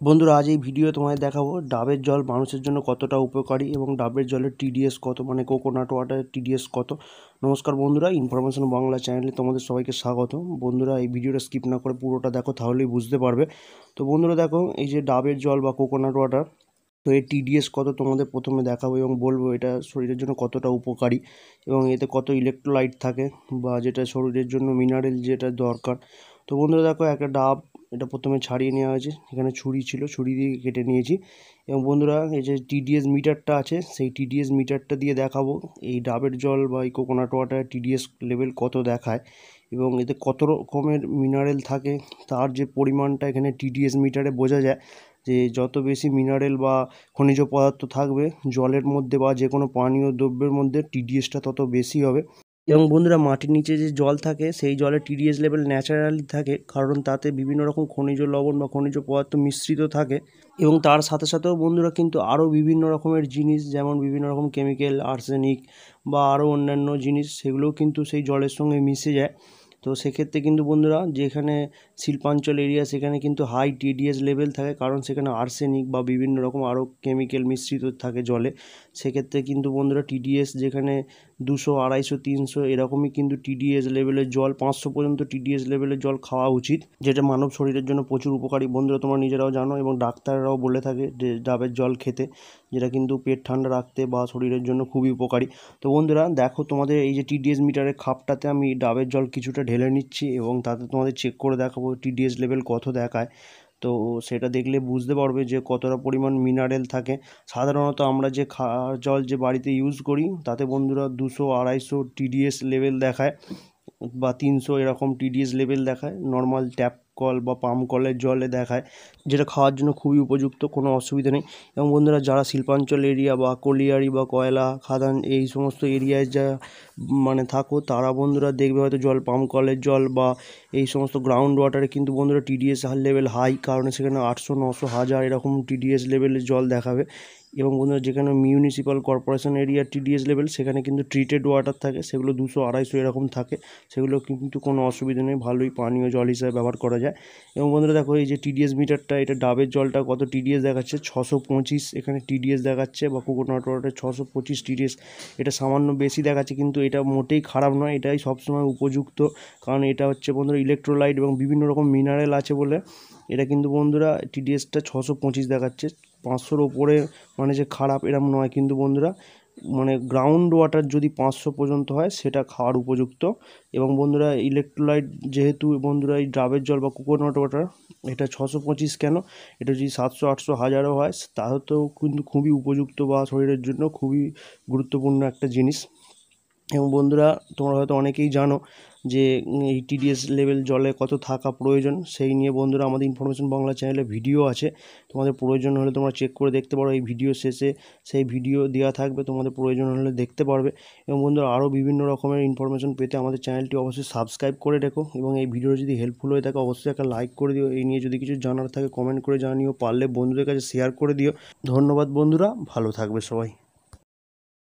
বন্ধুরা আজ এই ভিডিও তোমায় দেখাবো ডাবের জল মানুষের জন্য কতটা উপকারী এবং ডাবের জলের টিডিএস কত, মানে কোকোনাট ওয়াটারের টিডিএস কত। নমস্কার বন্ধুরা, ইনফরমেশন বাংলা চ্যানেলে তোমাদের সবাইকে স্বাগত। বন্ধুরা এই ভিডিওটা স্কিপ না করে পুরোটা দেখো, তাহলেই বুঝতে পারবে। তো বন্ধুরা দেখো, এই যে ডাবের জল বা কোকোনাট ওয়াটার, তো এর টিডিএস কত তোমাদের প্রথমে দেখাবো এবং বলবো এটা শরীরের জন্য কতটা উপকারী এবং এতে কত ইলেকট্রোলাইট থাকে বা যেটা শরীরের জন্য মিনারেল যেটা দরকার। তো বন্ধুরা দেখো, একটা ডাব এটা প্রথমে ছাড়িয়ে নেওয়া হয়েছে, এখানে ছুরি ছিল, ছুরি দিয়ে কেটে নিয়েছি। এবং বন্ধুরা এই যে টিডিএস মিটারটা আছে, সেই টিডিএস মিটারটা দিয়ে দেখাবো এই ডাবের জল বা এই কোকোনাট ওয়াটার টিডিএস লেভেল কত দেখায় এবং এতে কত রকমের মিনারেল থাকে তার যে পরিমাণটা এখানে টিডিএস মিটারে বোঝা যায়। যে যত বেশি মিনারেল বা খনিজ পদার্থ থাকবে জলের মধ্যে বা যে কোনো পানীয় দ্রব্যের মধ্যে টিডিএসটা তত বেশি হবে। এবং বন্ধুরা মাটির নিচে যে জল থাকে সেই জলে টিডিএস লেভেল ন্যাচারালি থাকে, কারণ তাতে বিভিন্ন রকম খনিজ লবণ বা খনিজ পদার্থ মিশ্রিত থাকে। এবং তার সাথে সাথেও বন্ধুরা কিন্তু আরও বিভিন্ন রকমের জিনিস, যেমন বিভিন্ন রকম কেমিক্যাল, আর্সেনিক বা আরও অন্যান্য জিনিস, সেগুলোও কিন্তু সেই জলের সঙ্গে মিশে যায়। তো সেক্ষেত্রে কিন্তু বন্ধুরা যেখানে শিল্পাঞ্চল এরিয়া সেখানে কিন্তু হাই টিডিএস লেভেল থাকে, কারণ সেখানে আর্সেনিক বা বিভিন্ন রকম আরও কেমিক্যাল মিশ্রিত থাকে জলে। সেক্ষেত্রে কিন্তু বন্ধুরা টিডিএস যেখানে 200, 250, 300 এরকমই কিন্তু টিডিএস লেভেলের জল, 500 পর্যন্ত টিডিএস লেভেলের জল খাওয়া উচিত, যেটা মানব শরীরের জন্য প্রচুর উপকারী। বন্ধুরা তোমরা নিজেরাও জানো এবং ডাক্তাররাও বলে থাকে যে ডাবের জল খেতে, যেটা কিন্তু পেট ঠান্ডা রাখতে বা শরীরের জন্য খুবই উপকারী। তো বন্ধুরা দেখো, তোমাদের এই যে টিডিএস মিটারের খাপটাতে আমি ডাবের জল কিছুটা ঢেলে নিচ্ছি এবং তাতে তোমাদের চেক করে দেখাবো টিডিএস লেভেল কত দেখায়। তো সেটা দেখলে বুঝতে পারবে যে কতটা পরিমাণ মিনারেল থাকে। সাধারণত আমরা যে খাওয়ার জল যে বাড়িতে ইউজ করি তাতে বন্ধুরা 200, 250 টিডিএস লেভেল দেখায় বা 300 এরকম টিডিএস লেভেল দেখায়। নর্মাল ট্যাপ কল বা পাম্প কলের জলে দেখায়, যেটা খাওয়ার জন্য খুবই উপযুক্ত, কোনো অসুবিধা নেই। এবং বন্ধুরা যারা শিল্পাঞ্চল এরিয়া বা কলিয়ারি বা কয়লা খাদান এই সমস্ত এরিয়ায় যা মানে থাকো, তারা বন্ধুরা দেখবে হয়তো জল পাম্প কলের জল বা এই সমস্ত গ্রাউন্ড ওয়াটারে কিন্তু বন্ধুরা টিডিএস লেভেল হাই, কারণ সেখানে 800, 900, 1000 এরকম টিডিএস লেভেলের জল দেখাবে। এবং বন্ধুরা যেখানে মিউনিসিপ্যাল কর্পোরেশন এরিয়ার টিডিএস লেভেল, সেখানে কিন্তু ট্রিটেড ওয়াটার থাকে, সেগুলো 200, 250 এরকম থাকে। সেগুলো কিন্তু কোনো অসুবিধা নেই, ভালোই পানীয় জল হিসাবে ব্যবহার করা যায়। এবং বন্ধুরা দেখো, এই যে টিডিএস মিটারটা, এটা ডাবের জলটা কত টিডিএস দেখাচ্ছে, 625 এখানে টিডিএস দেখাচ্ছে, বা কোকোনাট ওয়াটারে 625 টিডিএস। এটা সামান্য বেশি দেখাচ্ছে, কিন্তু এটা মোটেই খারাপ নয়, এটাই সবসময় উপযুক্ত। কারণ এটা হচ্ছে বন্ধুরা ইলেকট্রোলাইট এবং বিভিন্ন রকম মিনারেল আছে বলে এটা কিন্তু বন্ধুরা টিডিএসটা 625 দেখাচ্ছে। 500-র ওপরে মানে যে খারাপ এরম নয়, কিন্তু বন্ধুরা মানে গ্রাউন্ড ওয়াটার যদি 500 পর্যন্ত হয় সেটা খাওয়ার উপযুক্ত। এবং বন্ধুরা ইলেকট্রোলাইট যেহেতু বন্ধুরা এই ডাবের জল বা কোকোনাট ওয়াটার এটা 625 কেন, এটা যদি 700, 800, 1000ও হয় তাহলেও কিন্তু খুবই উপযুক্ত বা শরীরের জন্য খুবই গুরুত্বপূর্ণ একটা জিনিস। এবং বন্ধুরা তোমরা হয়তো অনেকেই জানো যে এই টিডিএস লেভেল জলে কত থাকা প্রয়োজন, সেই নিয়ে বন্ধুরা আমাদের ইনফরমেশন বাংলা চ্যানেলে ভিডিও আছে, তোমাদের প্রয়োজন হলে তোমরা চেক করে দেখতে পারো। এই ভিডিও শেষে সেই ভিডিও দেওয়া থাকবে, তোমাদের প্রয়োজন হলে দেখতে পারবে। এবং বন্ধুরা আরও বিভিন্ন রকমের ইনফরমেশন পেতে আমাদের চ্যানেলটি অবশ্যই সাবস্ক্রাইব করে রেখো। এবং এই ভিডিও যদি হেল্পফুল হয়ে থাকে অবশ্যই একটা লাইক করে দিও। এই নিয়ে যদি কিছু জানার থাকে কমেন্ট করে জানিও, পারলে বন্ধুদের কাছে শেয়ার করে দিও। ধন্যবাদ বন্ধুরা, ভালো থাকবে সবাই।